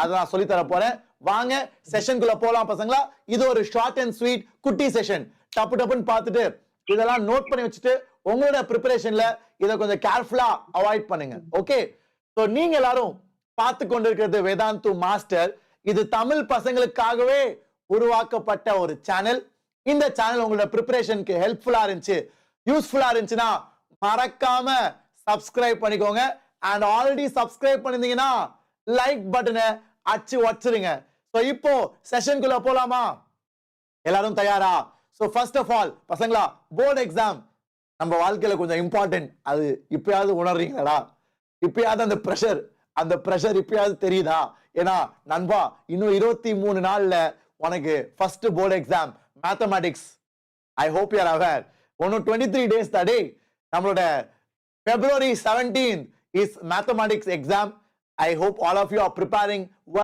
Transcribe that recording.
அதை நான் சொல்லி தர போறேன். வாங்க செஷனுக்குள்ள போலாம் பசங்களா. இது ஒரு ஷார்ட் அண்ட் ஸ்வீட் குட்டி செஷன். டப்பு டப்புன்னு பார்த்துட்டு இதெல்லாம் நோட் பண்ணி வச்சுட்டு உங்களோட ப்ரிப்பரேஷன்ல இதை கொஞ்சம் கேர்ஃபுல்லா அவாய்ட் பண்ணுங்க. ஓகே, ஸோ நீங்க எல்லாரும் பார்த்து கொண்டிருக்கிறது வேதாந்து மாஸ்டர். இது தமிழ் பசங்களுக்காகவே உருவாக்கப்பட்ட ஒரு சேனல். இந்த சேனல் உங்களோட ப்ரிப்பரேஷனுக்கு ஹெல்ப்ஃபுல்லா இருந்துச்சு, யூஸ்ஃபுல்லா இருந்துச்சுன்னா மறக்காம சப்ஸ்கிரைப் பண்ணிக்கோங்க. அண்ட் ஆல்ரெடி சப்ஸ்கிரைப் பண்ணிருந்தீங்கன்னா லைக் பட்டனை அச்சு வச்சிருங்க. ஸோ இப்போ செஷனுக்குள்ள போலாமா? எல்லாரும் தயாரா? ஸோ ஃபர்ஸ்ட் ஆஃப் ஆல் பசங்களா, போர்டு எக்ஸாம் நம்ம வாழ்க்கையில கொஞ்சம் இம்பார்ட்டன்ட். அது இப்பயாவது உணர்றீங்களா? இப்பயாவது அந்த ப்ரெஷர் இப்பயாவது தெரியுதா? ஏன்னா நண்பா, இன்னும் 23 நாள்ல உனக்கு first board exam mathematics. I hope you are aware. இன்னும் 23 days தடே நம்மளோட February 17th is mathematics exam. I hope all of you are preparing well.